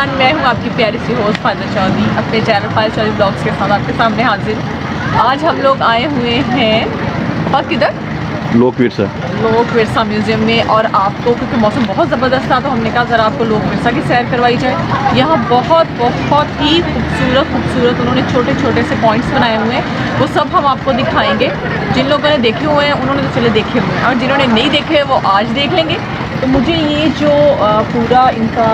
Everyone, मैं हूँ आपकी प्यारी सी होस्ट फायदा चौधरी अपने चैनल फायदा चौधरी ब्लॉग्स के साथ आपके सामने हाजिर। आज हम लोग आए हुए हैं और किधर लोक विरसा म्यूज़ियम में। और आपको क्योंकि मौसम बहुत ज़बरदस्त था तो हमने कहा ज़रा आपको लोक विरसा की सैर करवाई जाए। यहाँ बहुत ही खूबसूरत उन्होंने छोटे छोटे से पॉइंट्स बनाए हुए हैं, वो सब हम आपको दिखाएंगे। जिन लोगों ने देखे हुए हैं उन्होंने तो चले देखे हुए हैं, और जिन्होंने नहीं देखे वो आज देख लेंगे। तो मुझे ये जो पूरा इनका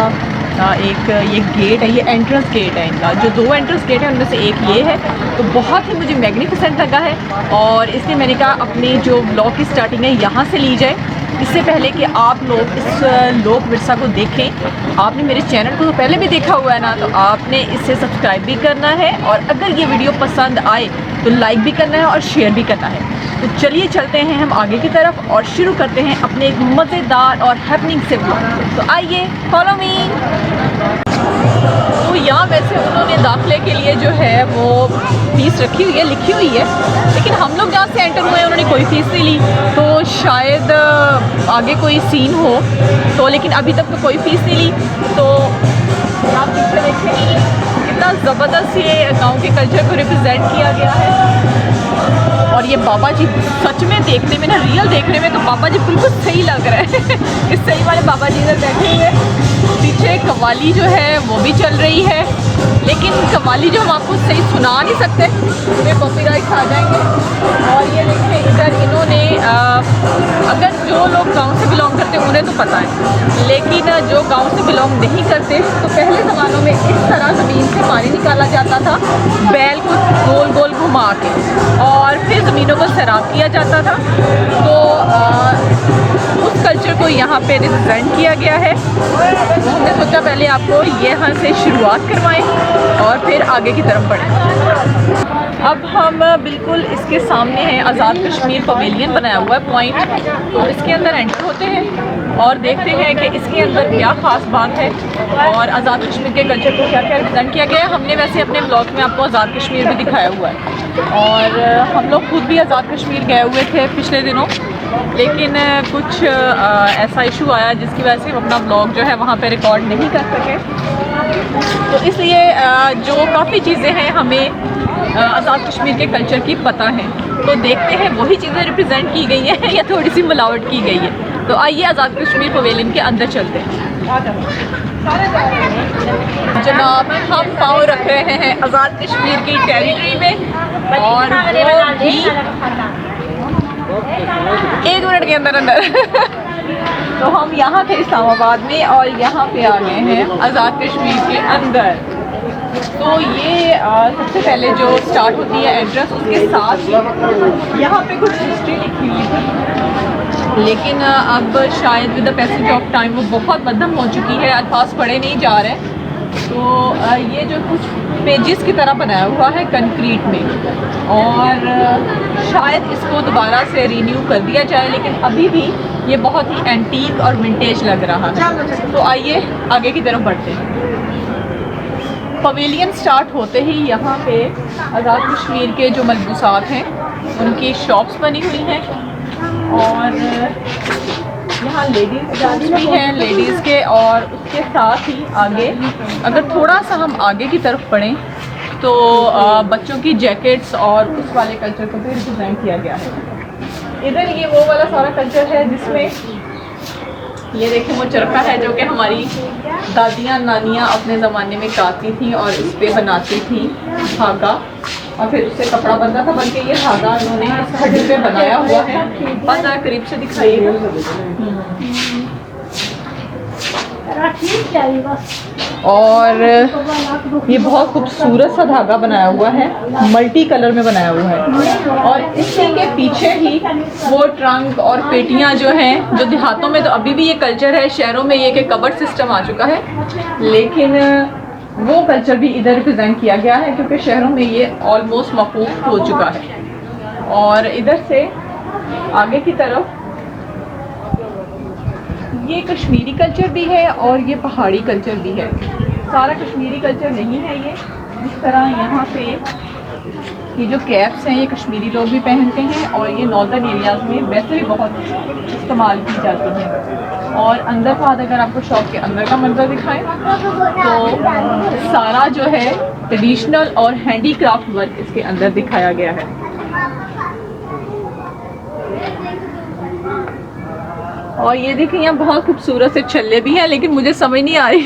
एक ये गेट है, ये एंट्रेंस गेट है इनका, जो 2 एंट्रेंस गेट है उनमें से एक ये है, तो बहुत ही मुझे मैग्निफिसेंट लगा है। और इसलिए मैंने कहा अपने जो ब्लॉग की स्टार्टिंग है यहाँ से ली जाए, इससे पहले कि आप लोग इस लोक विरसा को देखें। आपने मेरे चैनल को तो पहले भी देखा हुआ है ना, तो आपने इसे सब्सक्राइब भी करना है, और अगर ये वीडियो पसंद आए तो लाइक भी करना है और शेयर भी करना है। तो चलिए चलते हैं हम आगे की तरफ और शुरू करते हैं अपने एक मज़ेदार और हैपनिंग से ब्लॉग। तो आइए फॉलो मी। तो यहाँ वैसे उन्होंने दाखिले के लिए जो है वो फीस रखी हुई है, लिखी हुई है, लेकिन हम लोग जहाँ से एंटर हुए हैं उन्होंने कोई फ़ीस नहीं ली, तो शायद आगे कोई सीन हो तो, लेकिन अभी तक तो कोई फ़ीस नहीं ली। तो आप पीछे देखें कितना ज़बरदस्त ये गांव के कल्चर को रिप्रेजेंट किया गया है। और ये बाबा जी सच में देखने में ना, रियल देखने में तो बाबा जी बिल्कुल सही लग रहे हैं। इस सही वाले बाबा जी इधर बैठे हुए हैं। पीछे कव्वाली जो है वो भी चल रही है, लेकिन कव्वाली जो हम आपको सही सुना नहीं सकते, उन्हें कॉपीराइट आ जाएंगे। और ये देखिए इधर इन्होंने अगर जो लोग गांव से बिलोंग करते हैं उन्हें तो पता है, लेकिन जो गांव से बिलोंग नहीं करते तो पहले ज़मानों में इस तरह ज़मीन से पानी निकाला जाता था, बैल को गोल गोल घुमा के, और फिर ज़मीनों को सैराब किया जाता था। तो उस कल्चर को यहाँ पे रिप्रेजेंट किया गया है। तो हमने सोचा पहले आपको यहाँ से शुरुआत करवाएं और फिर आगे की तरफ बढ़ें। अब हम बिल्कुल इसके सामने हैं, आज़ाद कश्मीर पवेलियन बनाया हुआ है पॉइंट। तो इसके अंदर एंटर होते हैं और देखते हैं कि इसके अंदर क्या ख़ास बात है और आज़ाद कश्मीर के कल्चर को क्या क्या रिप्रेजेंट किया गया है। हमने वैसे अपने ब्लॉग में आपको आज़ाद कश्मीर भी दिखाया हुआ है, और हम लोग खुद भी आज़ाद कश्मीर गए हुए थे पिछले दिनों, लेकिन कुछ ऐसा इशू आया जिसकी वजह से हम अपना ब्लॉग जो है वहाँ पे रिकॉर्ड नहीं कर सके। तो इसलिए जो काफ़ी चीज़ें हैं हमें आज़ाद कश्मीर के कल्चर की पता है, तो देखते हैं वही चीज़ें रिप्रेजेंट की गई हैं या थोड़ी सी मिलावट की गई है। तो आइए आज़ाद कश्मीर पवेलियन के अंदर चलते हैं। जनाब हम पाँव रख रहे हैं आज़ाद कश्मीर की टेरिटरी में, और वो भी 1 मिनट के अंदर तो हम यहाँ थे इस्लामाबाद में और यहाँ पे आ गए हैं आज़ाद कश्मीर के अंदर। तो ये सबसे पहले जो स्टार्ट होती है एड्रेस, उसके साथ ही यहाँ पे कुछ हिस्ट्री लिखी हुई थी, लेकिन अब शायद with the passage of time वो बहुत बदनाम हो चुकी है, अल्फाज पढ़े नहीं जा रहे। तो ये जो कुछ पेजेस की तरह बनाया हुआ है कंक्रीट में, और शायद इसको दोबारा से रीन्यू कर दिया जाए, लेकिन अभी भी ये बहुत ही एंटीक और विंटेज लग रहा है। तो आइए आगे की तरफ बढ़ते हैं। पवेलियन स्टार्ट होते ही यहाँ पे आज़ाद कश्मीर के जो मलबूसात हैं उनकी शॉप्स बनी हुई हैं, और यहाँ लेडीज़ जाती भी हैं लेडीज़ के, और उसके साथ ही आगे अगर थोड़ा सा हम आगे की तरफ पढ़ें तो बच्चों की जैकेट्स और उस वाले कल्चर को भी रिप्रेजेंट किया गया है। इधर ये वो वाला सारा कल्चर है जिसमें ये देखें वो चरखा है जो कि हमारी दादियाँ नानियाँ अपने ज़माने में काटती थी और इस पर बनाती थी धागा, और फिर उससे कपड़ा बनता था, बल्कि ये धागा उन्होंने इस हड्डी पे बनाया हुआ है। बस ज़रा करीब से दिखाइए। और ये बहुत खूबसूरत सा धागा बनाया हुआ है, मल्टी कलर में बनाया हुआ है, और इसी के पीछे ही वो ट्रंक और पेटियां जो हैं, जो देहातों में तो अभी भी ये कल्चर है, शहरों में ये कि कबर्ड सिस्टम आ चुका है, लेकिन वो कल्चर भी इधर रिप्रेजेंट किया गया है क्योंकि शहरों में ये ऑलमोस्ट मफूफ हो चुका है। और इधर से आगे की तरफ ये कश्मीरी कल्चर भी है और ये पहाड़ी कल्चर भी है। सारा कश्मीरी कल्चर नहीं है ये, जिस तरह यहाँ पे ये जो कैप्स हैं ये कश्मीरी लोग भी पहनते हैं और ये नॉर्दर्न एरियाज़ में वैसे भी बहुत इस्तेमाल की जाती हैं। और अंदर बाद अगर आपको शॉप के अंदर का मंजर दिखाएं तो सारा जो है ट्रेडिशनल और हैंडीक्राफ्ट वर्क इसके अंदर दिखाया गया है। और ये देखिए यहाँ बहुत खूबसूरत से छल्ले भी हैं, लेकिन मुझे समझ नहीं आ रही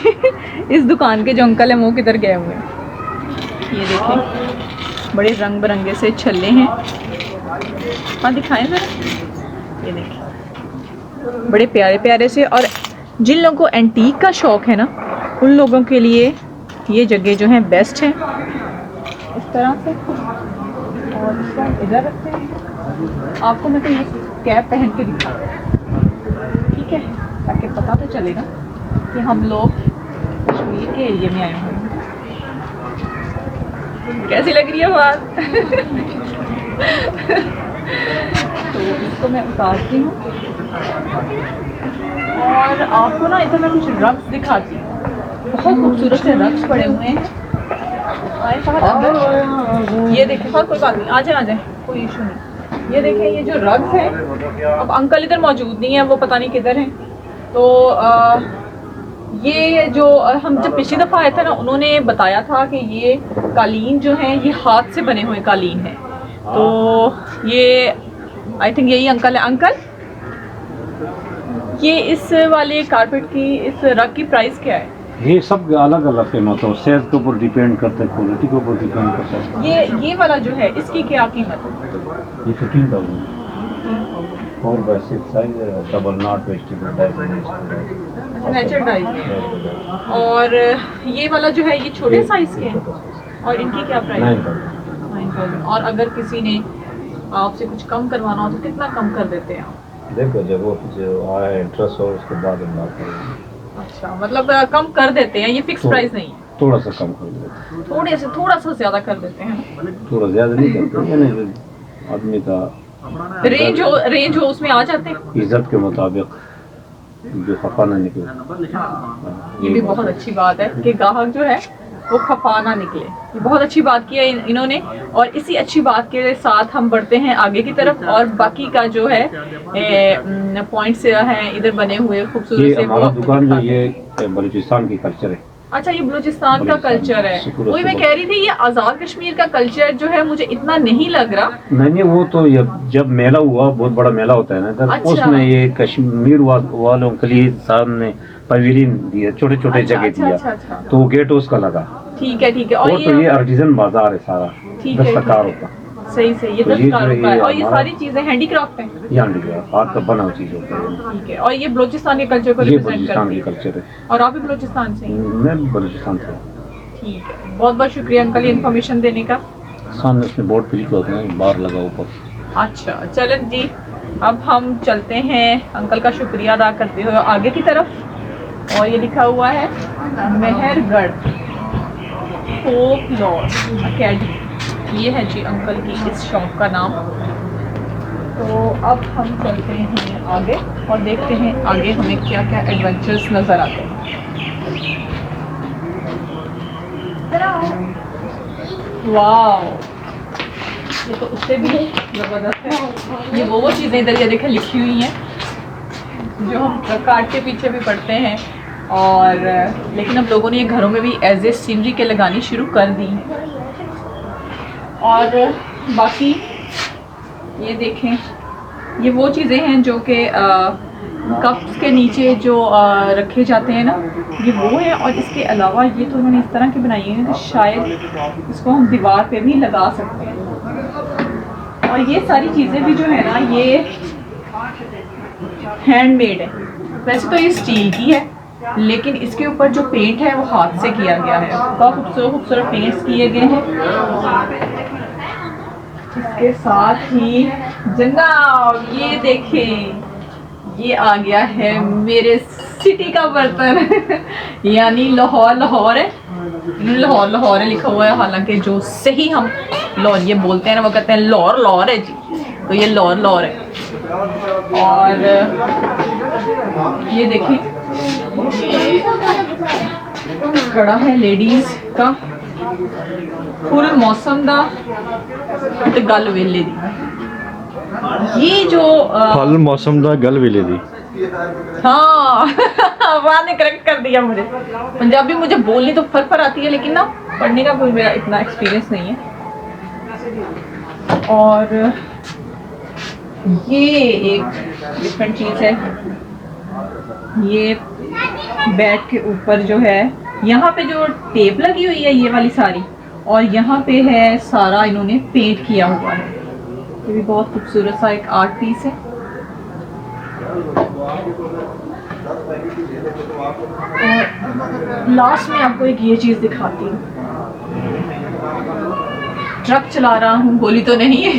इस दुकान के जो अंकल हैं वो किधर गए हुए हैं। ये देखिए बड़े रंग बिरंगे से छल्ले हैं। हाँ दिखाएं ज़रा। ये देखिए बड़े प्यारे प्यारे से। और जिन लोगों को एंटीक का शौक़ है ना उन लोगों के लिए ये जगह जो है बेस्ट है। इस तरह से और इसको इधर रखते हैं। आपको मैं तो ये कैप पहन के दिखा ठीक है, ताकि पता तो चलेगा कि हम लोग कश्मीर के एरिया में आए हुए हैं। कैसी लग रही है बात? तो इसको मैं उतारती हूँ और आपको ना इधर मैं कुछ रग्स दिखाती हूँ। बहुत खूबसूरत से रग्स पड़े हुए हैं। आए साहब अंदर। ये देखें, हाँ कोई बात नहीं, आ जाए कोई इशू नहीं। ये देखें ये जो रग्स हैं, अब अंकल इधर मौजूद नहीं है, वो पता नहीं किधर हैं। तो ये जो हम जब पिछली दफ़ा आए थे ना उन्होंने बताया था कि ये कालीन जो हैं ये हाथ से बने हुए कालीन हैं। तो ये आई थिंक यही अंकल है। अंकल ये इस वाले कारपेट की इस रग की प्राइस क्या है? ये सब अलग अलग कीमत है, सेल के ऊपर डिपेंड करता है, क्वालिटी के ऊपर डिपेंड करता है। ये वाला जो है इसकी क्या कीमत है? ये 15,000 और वैसे size double not wastable type nature dies. और ये वाला जो है ये छोटे साइज के हैं और इनकी क्या प्राइस है? 9,000। और अगर किसी ने आपसे कुछ कम करवाना हो तो कितना कम कर देते हैं आप? देखो जब वो जो आया इंटरेस्ट हो उसके बाद हम बात करेंगे। अच्छा, मतलब कम कर देते हैं, ये फिक्स प्राइस नहीं है? थोड़ा सा कम कर देते हैं, थोड़ा सा ज्यादा कर देते हैं। थोड़ा ज्यादा नहीं करते, यानी आदमी का रेंज हो उसमें आ जाते हैं इज्जत के मुताबिक जो खफा ना निकले। ये भी बहुत अच्छी बात है कि ग्राहक जो है वो खफा ना निकले। ये बहुत अच्छी बात की है इन्होंने। और इसी अच्छी बात के साथ हम बढ़ते हैं आगे की तरफ और बाकी का जो है पॉइंट्स हैं इधर बने हुए खूबसूरत से। हमारा दुकान जो ये बलूचिस्तान की कल्चर है। अच्छा, ये बलूचिस्तान का कल्चर है। वही मैं कह रही थी, ये आज़ाद कश्मीर का कल्चर जो है मुझे इतना नहीं लग रहा। नहीं वो तो जब मेला हुआ, बहुत बड़ा मेला होता है ना इधर। अच्छा। उसमें ये कश्मीर वालों के लिए सामने पवेलियन दिया, छोटे छोटे जगह दिया। तो वो गेट उसका लगा। ठीक है। और तो ये आर्टिजन बाजार है सारा, दस्तकारों का। सही ये दस्तकारों का है। और ये सारी चीजें हैंडीक्राफ्ट हैं। ये हैंडीक्राफ्ट हाथ का बना हुआ चीज होता है। ठीक है। और ये बलूचिस्तान के कल्चर को रिप्रेजेंट करती है। कल्चर है। और आप भी बलूचिस्तान से? मैं बलूचिस्तान से। ठीक है, बहुत बहुत शुक्रिया अंकल ये इन्फॉर्मेशन देने का। सामने इसमें बोर्ड पे लिखा होता है, बाहर लगा ऊपर। अच्छा चलें जी, अब हम चलते हैं अंकल का शुक्रिया अदा करते हुए आगे की तरफ। और ये लिखा हुआ है मेहरगढ़ फोकलोर अकेडमी। ये है जी अंकल की इस शॉप का नाम। तो अब हम चलते हैं आगे और देखते हैं आगे हमें क्या क्या एडवेंचर्स नज़र आते हैं। वाह, ये तो उससे भी ज़बरदस्त है। ये वो चीज़ें इधर ये देखें लिखी हुई हैं जो हम कार्ड के पीछे भी पढ़ते हैं। और लेकिन अब लोगों ने ये घरों में भी एज ए सीनरी के लगानी शुरू कर दी हैं। और बाकी ये देखें, ये वो चीज़ें हैं जो कि कप्स के नीचे जो रखे जाते हैं ना, ये वो है। और इसके अलावा ये तो उन्होंने इस तरह की बनाई है कि शायद इसको हम दीवार पे भी लगा सकते हैं। और ये सारी चीज़ें भी जो है ना ये हैंडमेड है। वैसे तो ये स्टील की है लेकिन इसके ऊपर जो पेंट है वो हाथ से किया गया है। बहुत खूबसूरत पेंट्स किए गए हैं। इसके साथ ही जनाब ये देखें, ये आ गया है मेरे सिटी का बर्तन यानी लाहौर है। लाहौर है लिखा हुआ है, हालांकि जो सही हम लाहौरिये बोलते हैं ना वो कहते हैं लाहौर है जी। तो ये लाहौर है। और ये देखिए ये कड़ा है लेडीज का फुल मौसम दा ते गल वेले दी। ये जो फल मौसम दा गल वेले दी। हाँ वाह ने करेक्ट कर दिया मुझे। पंजाबी मुझे बोलनी तो फर आती है, लेकिन ना पढ़ने का कोई मेरा इतना एक्सपीरियंस नहीं है। और ये एक डिफरेंट चीज़ है, ये बेड के ऊपर जो है यहाँ पे जो टेप लगी हुई है ये वाली सारी, और यहाँ पे है सारा इन्होंने पेंट किया हुआ है। ये भी बहुत खूबसूरत सा एक आर्ट पीस है। और लास्ट में आपको एक ये चीज़ दिखाती हूँ। ट्रक चला रहा हूँ, गोली तो नहीं है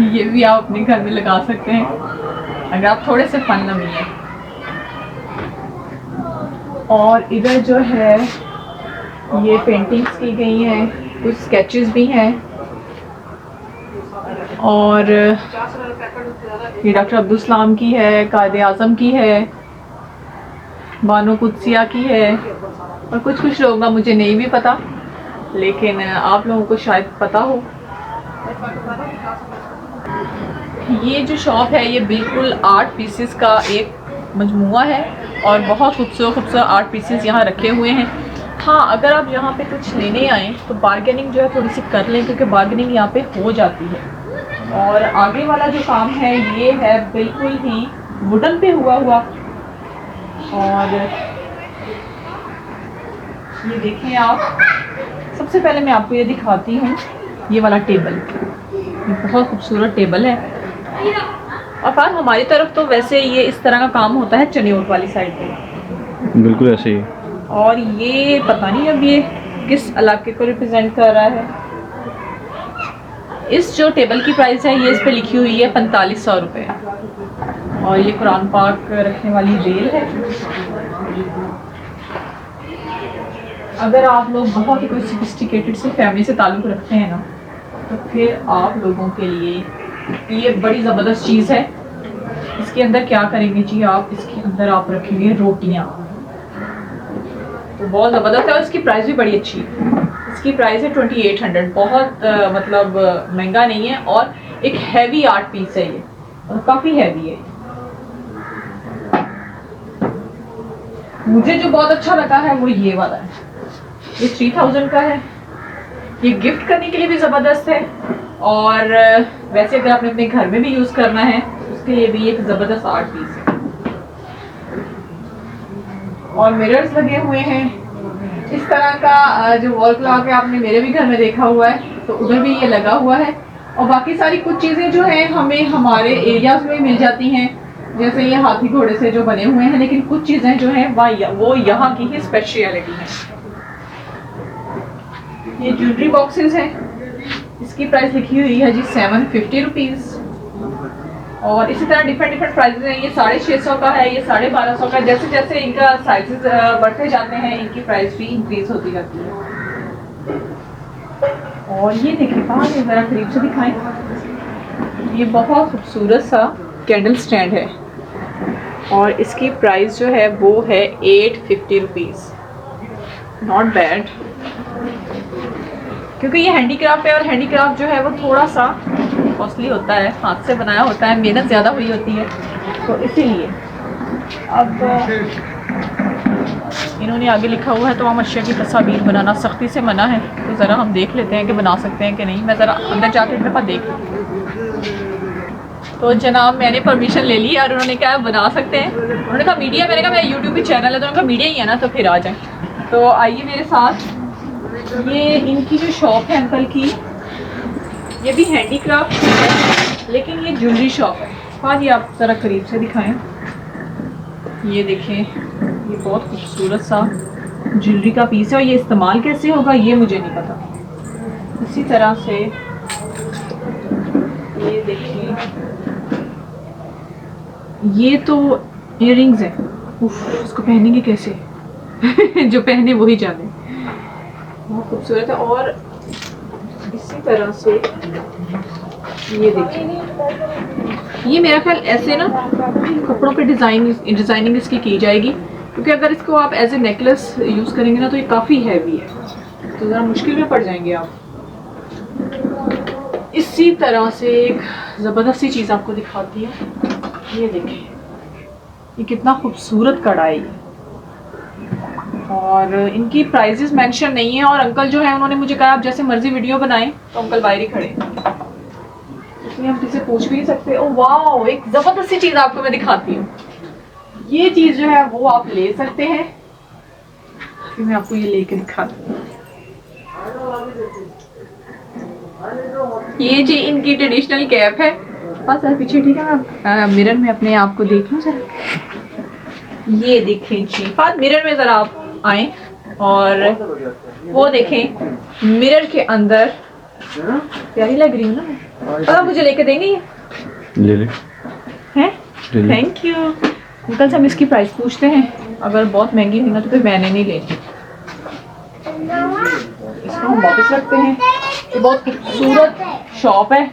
ये भी आप अपने घर में लगा सकते हैं अगर आप थोड़े से फन लवी हैं। और इधर जो है ये पेंटिंग्स की गई हैं, कुछ स्केचेस भी हैं। और ये डॉक्टर अब्दुल सलाम की है, कायदे आज़म की है, बानो कुदसिया की है, और कुछ कुछ लोगों का मुझे नहीं भी पता, लेकिन आप लोगों को शायद पता हो। ये जो शॉप है ये बिल्कुल आर्ट पीसेस का एक मजमुआ है और बहुत खूबसूरत खूबसूरत आर्ट पीसेस यहाँ रखे हुए हैं। हाँ, अगर आप यहाँ पे कुछ लेने आएँ तो बार्गेनिंग जो है थोड़ी सी कर लें, क्योंकि बार्गेनिंग यहाँ पे हो जाती है। और आगे वाला जो काम है ये है बिल्कुल ही वुडन पे हुआ। और ये देखें आप, सबसे पहले मैं आपको ये दिखाती हूँ ये वाला टेबल। ये बहुत खूबसूरत टेबल है। और फ़ार हमारी तरफ तो वैसे ये इस तरह का काम होता है चनियोट वाली साइड पे, बिल्कुल ऐसे ही। और ये पता नहीं अब ये किस इलाके को रिप्रेजेंट कर रहा है। इस जो टेबल की प्राइस है ये इस पे लिखी हुई है 4500 रुपये। और ये कुरान पाक रखने वाली रेल है। अगर आप लोग बहुत ही कोई सोफिस्टिकेटेड से फैमिली से ताल्लुक़ रखते हैं ना, तो फिर आप लोगों के लिए ये बड़ी ज़बरदस्त चीज़ है। इसके अंदर क्या करेंगे जी आप, इसके अंदर आप रखेंगे रोटियाँ, तो बहुत ज़बरदस्त है। और इसकी प्राइस भी बड़ी अच्छी है। इसकी प्राइस है 2800, बहुत मतलब महंगा नहीं है। और एक हैवी आर्ट पीस है ये, और काफ़ी हैवी है। मुझे जो बहुत अच्छा लगा है वो ये वाला है, ये 3000 का है। ये गिफ्ट करने के लिए भी ज़बरदस्त है, और वैसे अगर आपने अपने घर में भी यूज़ करना है उसके लिए भी एक ज़बरदस्त आर्ट पीस है। और मिरर्स लगे हुए हैं इस तरह का, जो वॉल क्लॉक है आपने मेरे भी घर में देखा हुआ है, तो उधर भी ये लगा हुआ है। और बाकी सारी कुछ चीज़ें जो हैं हमें हमारे एरियाज़ में मिल जाती हैं, जैसे ये हाथी घोड़े से जो बने हुए हैं, लेकिन कुछ चीज़ें जो हैं वो यहाँ की ही स्पेशलिटी है। ये ज्वेलरी बॉक्सेस हैं, इसकी प्राइस लिखी हुई है जी 750 रुपीज़। और इसी तरह डिफरेंट प्राइसेस हैं। ये 650 का है, ये 1250 का। जैसे जैसे इनका साइजेस बढ़ते जाते हैं इनकी प्राइस भी इंक्रीज होती जाती है। और ये देखिए, कहाँ ये ज़रा करीब से दिखाएं। ये बहुत खूबसूरत सा कैंडल स्टैंड है और इसकी प्राइस जो है वो है 850 रुपीज़। नॉट बैड, क्योंकि ये हैंडीक्राफ्ट है और हैंडीक्राफ्ट जो है वो थोड़ा सा कॉस्टली होता है, हाथ से बनाया होता है, मेहनत ज़्यादा हुई होती है, तो इसीलिए। अब इन्होंने आगे लिखा हुआ है तमाम अशिया की तस्वीर बनाना सख्ती से मना है, तो ज़रा हम देख लेते हैं कि बना सकते हैं कि नहीं। मैं ज़रा अंदर जाकर एक दफ़ा देख तो जनाब मैंने परमिशन ले ली और उन्होंने कहा बना सकते हैं। उन्होंने कहा मीडिया, मैंने कहा मेरा यूट्यूब भी चैनल है, तो उन्होंने कहा मीडिया ही है ना, तो फिर आ जाए। तो आइए मेरे साथ। ये इनकी जो शॉप है अंकल की, ये भी हैंडीक्राफ्ट है लेकिन ये ज्वेलरी शॉप है। हाँ जी, आप ज़रा करीब से दिखाएं। ये देखें, ये बहुत खूबसूरत सा ज्वेलरी का पीस है और ये इस्तेमाल कैसे होगा ये मुझे नहीं पता। इसी तरह से ये देखिए, ये तो इयररिंग्स है। उफ, इसको पहनेंगे कैसे जो पहने वही जाने। बहुत खूबसूरत है। और इसी तरह से ये देखिए, ये मेरा ख्याल ऐसे ना कपड़ों पे डिज़ाइनिंग इसकी की जाएगी, क्योंकि अगर इसको आप एज ए नेकलेस यूज़ करेंगे ना तो ये काफ़ी हैवी है। तो ज़रा मुश्किल में पड़ जाएंगे आप। इसी तरह से एक ज़बरदस्ती चीज़ आपको दिखाती हूँ। ये देखें, ये कितना खूबसूरत कढ़ाई है और इनकी प्राइजेस मेंशन नहीं है। और अंकल जो है उन्होंने मुझे कहा आप जैसे मर्जी वीडियो बनाएं, तो अंकल बाहर ही खड़े हैं, इसलिए हम किसी से पूछ भी नहीं सकते। ओ वाह, एक ज़बरदस्ती चीज़ आपको मैं दिखाती हूँ। ये चीज़ जो है वो आप ले सकते हैं। फिर मैं आपको ये लेके दिखाती हूँ। ये जी इनकी ट्रेडिशनल कैप है। बस सर पीछे, ठीक है। मैं मिरर में अपने आप को देख लूँ जरा। ये देखें जी, बात मिरर में ज़रा आप आए और वो देखें मिरर के अंदर। प्यारी लग रही हूँ ना मैं। पता मुझे लेके देंगे ये? ले ले। हैं? Thank you. अंकल से हम इसकी प्राइस पूछते हैं, अगर बहुत महंगी हुई ना तो फिर मैंने नहीं लेनी। इसको हम वापस रखते हैं। ये बहुत खूबसूरत शॉप है।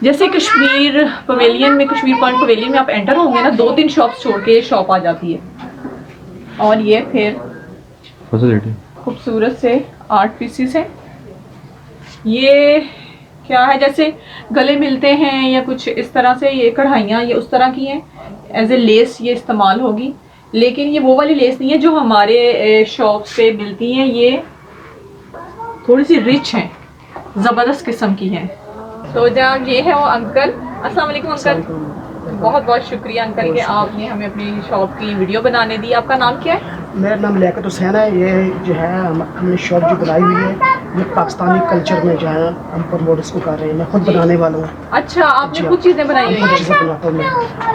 जैसे कश्मीर पवेलियन में, कश्मीर पॉइंट पवेलियन में आप एंटर होंगे ना, 2-3 शॉप्स छोड़ के ये शॉप आ जाती है। और ये फिर खूबसूरत से आर्ट पीसीस हैं। ये क्या है, जैसे गले मिलते हैं या कुछ इस तरह से। ये कढ़ाइयाँ ये उस तरह की हैं, एज ए लेस ये इस्तेमाल होगी। लेकिन ये वो वाली लेस नहीं है जो हमारे शॉप पे मिलती हैं। ये थोड़ी सी रिच हैं, ज़बरदस्त किस्म की हैं। तो जनाब ये है वो अंकल। अस्सलाम वालेकुम अंकल। बहुत बहुत शुक्रिया अंकल कि आपने हमें अपनी शॉप की वीडियो बनाने दी। आपका नाम क्या है? मेरा नाम लियाकत हुसैन है। ये जो है हमने शॉप जो बनाई हुई है, ये पाकिस्तानी कल्चर में जो है हम प्रमोट इसको कर रहे हैं। मैं खुद बनाने वाला हूँ। अच्छा, आपने कुछ चीज़ें बनाई हुई कुछ हैं? चीज़ें बनाता हूँ मैं,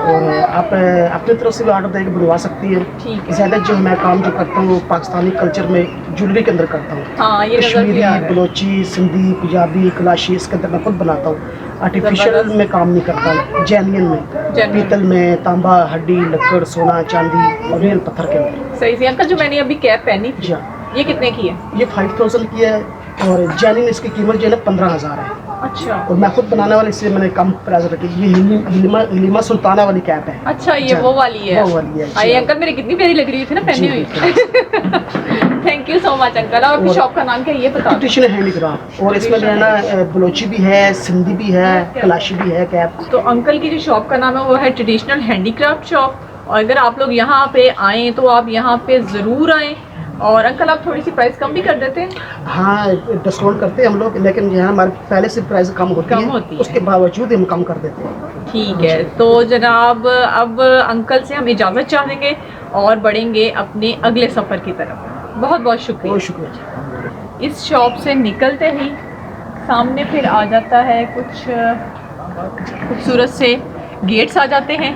और आप अपनी तरफ से भी ऑर्डर देकर बनवा सकती हैं। ठीक है। ज़्यादा जो मैं काम जो करता हूँ पाकिस्तानी कल्चर में ज्वेलरी के अंदर करता हूँ। हाँ, ये नज़र भी कश्मीरी, आ रहा है। बलोची, सिंधी, पंजाबी, कलाशी, इसके अंदर मैं खुद बनाता हूँ। आर्टिफिशियल में काम नहीं करता, जेन्युइन में, पीतल में, तांबा, हड्डी, लक्कड़, सोना, चांदी और रियल पत्थर के अंदर। सही से अंकल, जो मैंने अभी कैप पहनी थी, जी हाँ, ये कितने की है? ये 5000 की है और जेन्युइन इसकी कीमत जो है ना 15000 है। अच्छा और मैं खुद बनाने वाला, इसलिए मैंने कम प्राइस रखी। ये हलीमा सुल्ताना वाली कैप है। अच्छा, ये वो वाली है। वो वाली है। अरे अंकल, मेरी कितनी प्यारी लग रही थी ना पहनी हुई। Thank you so much uncle. और आपकी शॉप का नाम क्या है ये बता दो। ट्रेडिशनल हैंडीक्राफ्ट, और इसमें जो है ना बलोची भी है, सिंधी भी है, कलाशी भी है कैप। तो अंकल की जो शॉप का नाम है वो है ट्रेडिशनल हैंडीक्राफ्ट शॉप। और अगर आप लोग यहाँ पे आएँ तो आप यहाँ पे ज़रूर आएँ। और अंकल, आप थोड़ी सी प्राइस कम भी कर देते हैं? हाँ, डिस्काउंट करते हैं हम लोग, लेकिन जो है हमारे पहले से प्राइस कम होती है, उसके बावजूद हम कम कर देते हैं। ठीक है। तो जनाब अब अंकल से हम इजाज़त चाहेंगे और बढ़ेंगे अपने अगले सफ़र की तरफ। बहुत बहुत शुक्रिया। बहुत शुक्रिया। इस शॉप से निकलते ही सामने फिर आ जाता है कुछ खूबसूरत से गेट्स आ जाते हैं।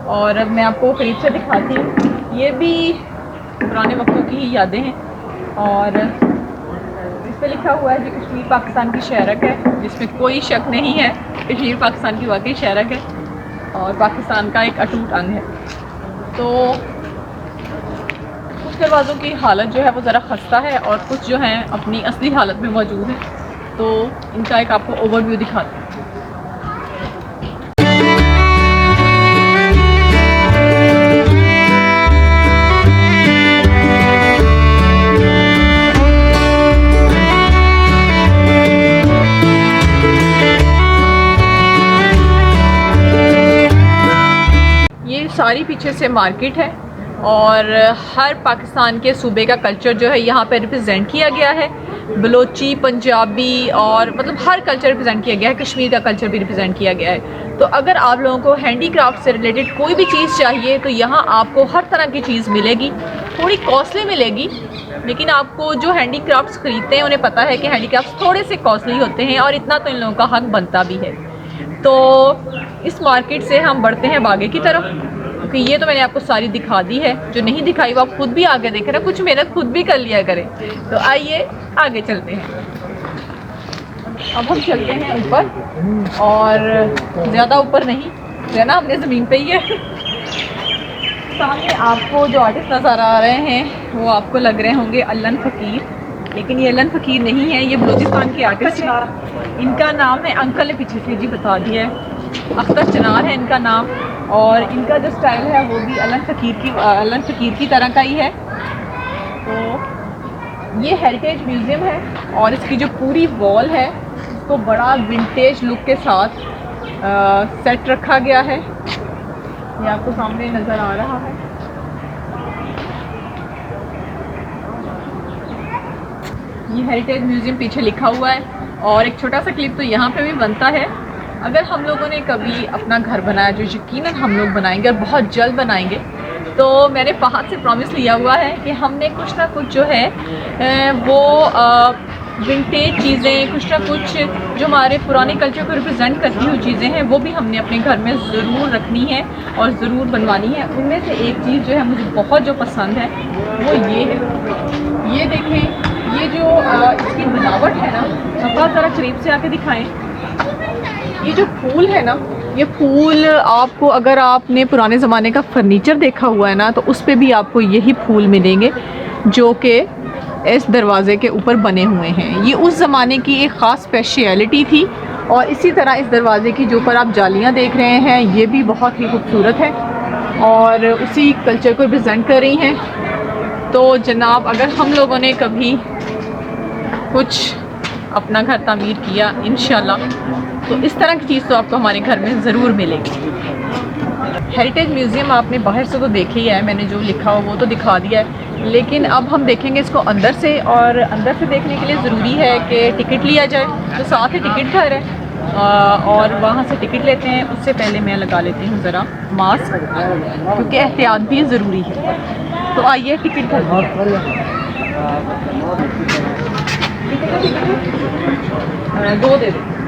और अब मैं आपको करीब से दिखाती हूँ। ये भी पुराने वक्तों की ही यादें हैं। और इस पे लिखा हुआ है कि कश्मीर पाकिस्तान की शहरक है, जिसमें कोई शक नहीं है। कश्मीर पाकिस्तान की वाकई शहरक है और पाकिस्तान का एक अटूट अंग है। तो कुछ दरवाज़ों की हालत जो है वो ज़रा खस्ता है और कुछ जो हैं अपनी असली हालत में मौजूद हैं। तो इनका एक आपको ओवरव्यू दिखाती हूँ। सारी पीछे से मार्केट है और हर पाकिस्तान के सूबे का कल्चर जो है यहाँ पे रिप्रेजेंट किया गया है। बलोची, पंजाबी और मतलब हर कल्चर रिप्रेजेंट किया गया है। कश्मीर का कल्चर भी रिप्रेजेंट किया गया है। तो अगर आप लोगों को हैंडीक्राफ्ट से रिलेटेड कोई भी चीज़ चाहिए तो यहाँ आपको हर तरह की चीज़ मिलेगी। थोड़ी कॉस्टली मिलेगी, लेकिन आपको जो हैंडीक्राफ्ट्स ख़रीदते हैं उन्हें पता है कि हैंडीक्राफ्ट्स थोड़े से कॉस्टली होते हैं और इतना तो इन लोगों का हक बनता भी है। तो इस मार्केट से हम बढ़ते हैं बागे की तरफ, क्योंकि ये तो मैंने आपको सारी दिखा दी है। जो नहीं दिखाई वो आप खुद भी आगे देखें ना, कुछ मेहनत खुद भी कर लिया करें। तो आइए आगे चलते हैं। अब हम चलते हैं ऊपर, और ज़्यादा ऊपर नहीं, जो है ना अपने ज़मीन पे ही है। सामने आपको जो आर्टिस्ट नज़र आ रहे हैं वो आपको लग रहे होंगे अल्लन फ़कीर, लेकिन ये अल्लन फ़कीर नहीं है, ये बलूचिस्तान के आर्टिस्ट हैं। इनका नाम है, अंकल ने पीछे से जी बता दिया है, अख्तर चिनार है इनका नाम। और इनका जो स्टाइल है वो भी अल्लन फ़कीर की तरह का ही है। तो ये हेरिटेज म्यूज़ियम है और इसकी जो पूरी वॉल है उसको बड़ा विंटेज लुक के साथ सेट रखा गया है। ये आपको सामने नज़र आ रहा है। ये हेरिटेज म्यूज़ियम पीछे लिखा हुआ है और एक छोटा सा क्लिप तो यहाँ पे भी बनता है। अगर हम लोगों ने कभी अपना घर बनाया, जो यकीनन हम लोग बनाएंगे और बहुत जल्द बनाएंगे, तो मैंने फहद से प्रॉमिस लिया हुआ है कि हमने कुछ ना कुछ जो है वो विंटेज चीज़ें, कुछ ना कुछ जो हमारे पुराने कल्चर को रिप्रेजेंट करती हुई चीज़ें हैं वो भी हमने अपने घर में ज़रूर रखनी है और ज़रूर बनवानी है। उनमें से एक चीज़ जो है मुझे बहुत जो पसंद है वो ये है। ये देखें, ये जो इसकी बनावट है ना, आप ज़रा करीब से आके दिखाएं। ये जो फूल है ना, ये फूल आपको, अगर आपने पुराने ज़माने का फर्नीचर देखा हुआ है ना, तो उस पे भी आपको यही फूल मिलेंगे जो कि इस दरवाज़े के ऊपर बने हुए हैं। ये उस ज़माने की एक ख़ास स्पेशलिटी थी। और इसी तरह इस दरवाज़े की जो ऊपर आप जालियाँ देख रहे हैं, ये भी बहुत ही खूबसूरत है और उसी कल्चर को रिप्रेजेंट कर रही हैं। तो जनाब, अगर हम लोगों ने कभी कुछ अपना घर तामीर किया इंशाल्लाह, तो इस तरह की चीज़ तो आपको हमारे घर में ज़रूर मिलेगी। हेरिटेज म्यूज़ियम आपने बाहर से तो देखा ही है, मैंने जो लिखा हो वो तो दिखा दिया है, लेकिन अब हम देखेंगे इसको अंदर से। और अंदर से देखने के लिए ज़रूरी है कि टिकट लिया जाए, तो साथ ही टिकट घर है और वहाँ से टिकट लेते हैं। उससे पहले मैं लगा लेती हूँ ज़रा मास्क, क्योंकि एहतियात भी ज़रूरी है। तो आइए टिकट घर 2 दे दो।